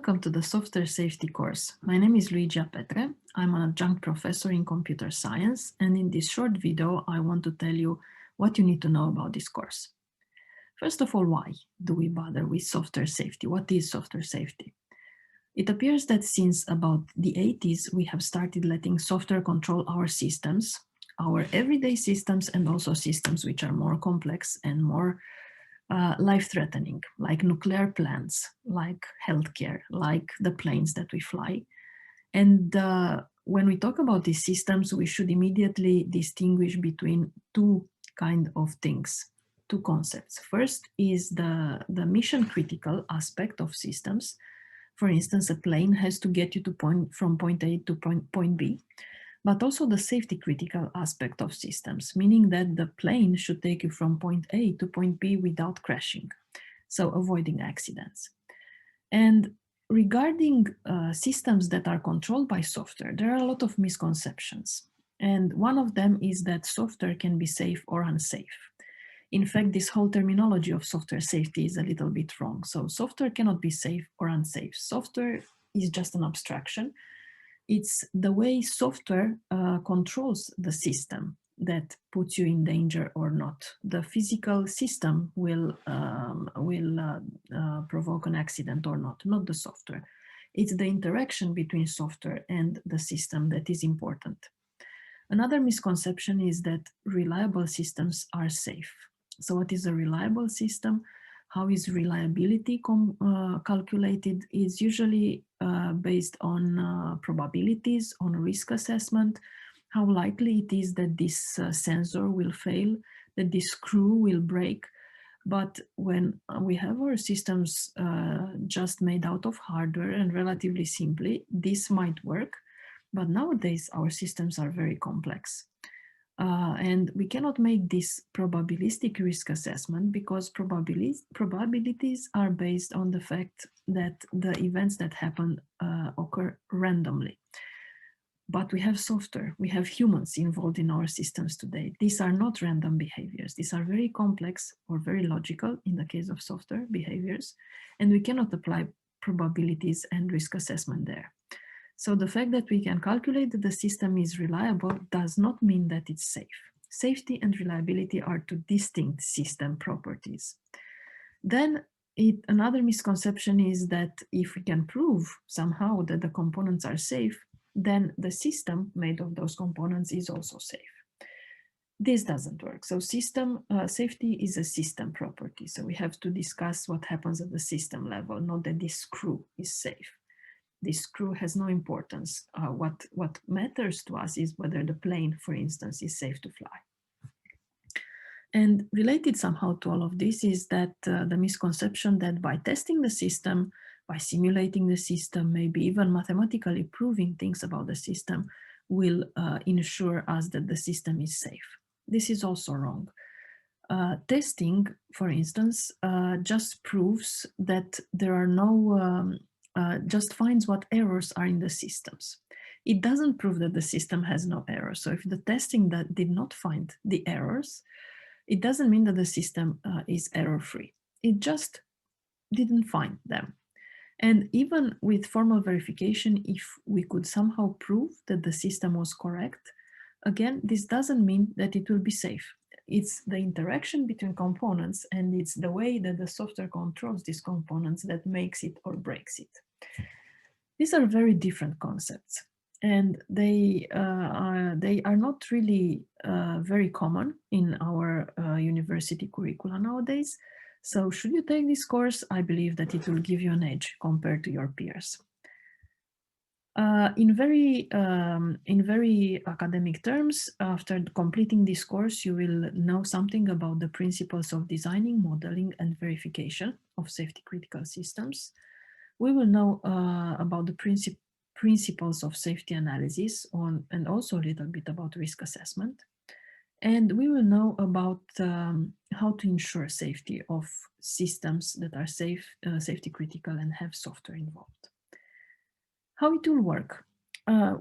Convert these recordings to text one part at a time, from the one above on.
Welcome to the Software Safety course. My name is Luigia Petre. I'm an adjunct professor in computer science, and in this short video, I want to tell you what you need to know about this course. First of all, why do we bother with software safety? What is software safety? It appears that since about the 80s, we have started letting software control our systems, our everyday systems, and also systems which are more complex and more life-threatening, like nuclear plants, like healthcare, like the planes that we fly. And when we talk about these systems, we should immediately distinguish between two kind of things, two concepts. First is the mission critical aspect of systems. For instance, a plane has to get you from point A to point B, but also the safety critical aspect of systems, meaning that the plane should take you from point A to point B without crashing, so avoiding accidents. And regarding systems that are controlled by software, there are a lot of misconceptions. And one of them is that software can be safe or unsafe. In fact, this whole terminology of software safety is a little bit wrong. So software cannot be safe or unsafe. Software is just an abstraction. It's the way software controls the system that puts you in danger or not. The physical system will provoke an accident or not the software. It's the interaction between software and the system that is important. Another misconception is that reliable systems are safe. So what is a reliable system? How is reliability calculated? Is usually based on probabilities, on risk assessment, how likely it is that this sensor will fail, that this screw will break. But when we have our systems just made out of hardware and relatively simply, this might work. But nowadays, our systems are very complex. And we cannot make this probabilistic risk assessment because probabilities are based on the fact that the events that happen occur randomly. But we have software, we have humans involved in our systems today. These are not random behaviors. These are very complex or very logical in the case of software behaviors, and we cannot apply probabilities and risk assessment there. So the fact that we can calculate that the system is reliable does not mean that it's safe. Safety and reliability are two distinct system properties. Then another misconception is that if we can prove somehow that the components are safe, then the system made of those components is also safe. This doesn't work. So safety is a system property. So we have to discuss what happens at the system level, not that this screw is safe. This screw has no importance. What matters to us is whether the plane, for instance, is safe to fly. And related somehow to all of this is that the misconception that by testing the system, by simulating the system, maybe even mathematically proving things about the system will ensure us that the system is safe. This is also wrong. Testing, for instance, just proves that there are no just finds what errors are in the systems. It doesn't prove that the system has no errors. So if the testing that did not find the errors, it doesn't mean that the system is error-free. It just didn't find them. And even with formal verification, if we could somehow prove that the system was correct, again, this doesn't mean that it will be safe. It's the interaction between components and it's the way that the software controls these components that makes it or breaks it. These are very different concepts and they are not really very common in our university curricula nowadays. So should you take this course, I believe that it will give you an edge compared to your peers. In very academic terms, after completing this course, you will know something about the principles of designing, modeling, and verification of safety critical systems. We will know about the principles of safety analysis and also a little bit about risk assessment. And we will know about how to ensure safety of systems that are safety critical and have software involved. How it will work.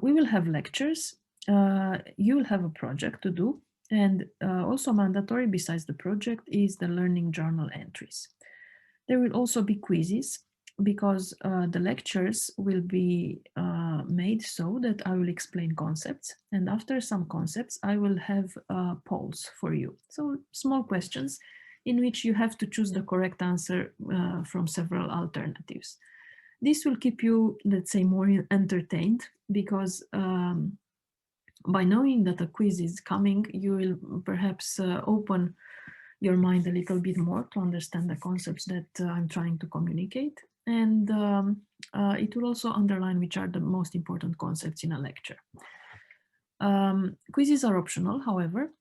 We will have lectures, you will have a project to do, and also mandatory besides the project is the learning journal entries. There will also be quizzes because the lectures will be made so that I will explain concepts, and after some concepts I will have polls for you. So small questions in which you have to choose the correct answer from several alternatives. This will keep you, let's say, more entertained, because by knowing that a quiz is coming, you will perhaps open your mind a little bit more to understand the concepts that I'm trying to communicate. And it will also underline which are the most important concepts in a lecture. Quizzes are optional, however.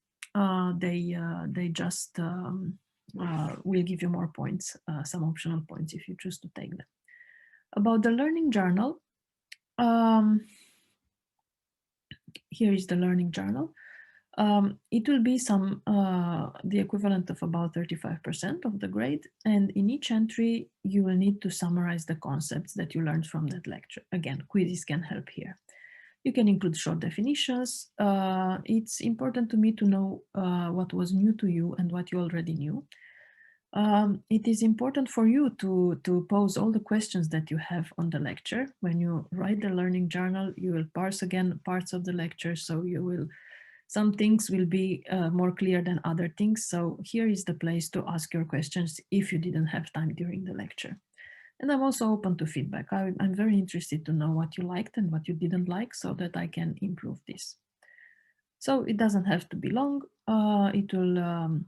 They just will give you more points, some optional points if you choose to take them. About the learning journal, here is the learning journal. It will be the equivalent of about 35% of the grade, and in each entry you will need to summarize the concepts that you learned from that lecture. Again, quizzes can help here. You can include short definitions. It's important to me to know what was new to you and what you already knew. It is important for you to pose all the questions that you have on the lecture. When you write the learning journal, you will parse again parts of the lecture, so some things will be more clear than other things. So here is the place to ask your questions if you didn't have time during the lecture. And I'm also open to feedback. I'm very interested to know what you liked and what you didn't like, so that I can improve this. So it doesn't have to be long. It will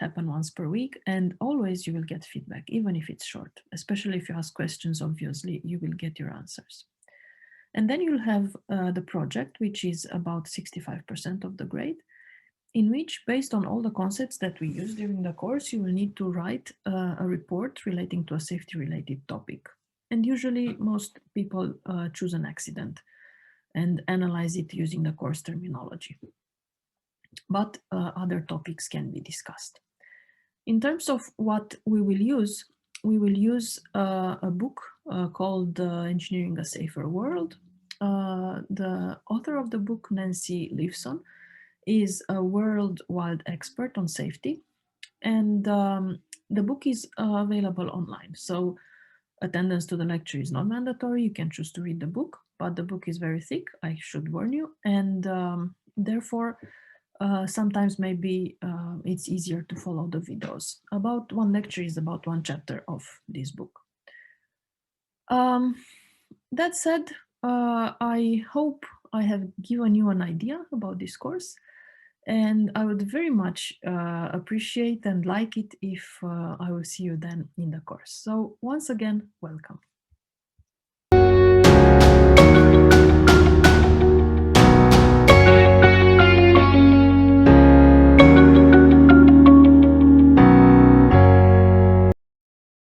happen once per week, and always you will get feedback, even if it's short. Especially if you ask questions, obviously you will get your answers. And then you'll have the project, which is about 65% of the grade, in which, based on all the concepts that we use during the course, you will need to write a report relating to a safety-related topic. And usually most people choose an accident and analyze it using the course terminology. But other topics can be discussed. In terms of what we will use a book called Engineering a Safer World. The author of the book, Nancy Leifson, is a worldwide expert on safety, and the book is available online. So attendance to the lecture is not mandatory. You can choose to read the book, but the book is very thick, I should warn you, and therefore sometimes maybe it's easier to follow the videos. About one lecture is about one chapter of this book. That said, I hope I have given you an idea about this course, and I would very much appreciate and like it if I will see you then in the course. So once again, welcome.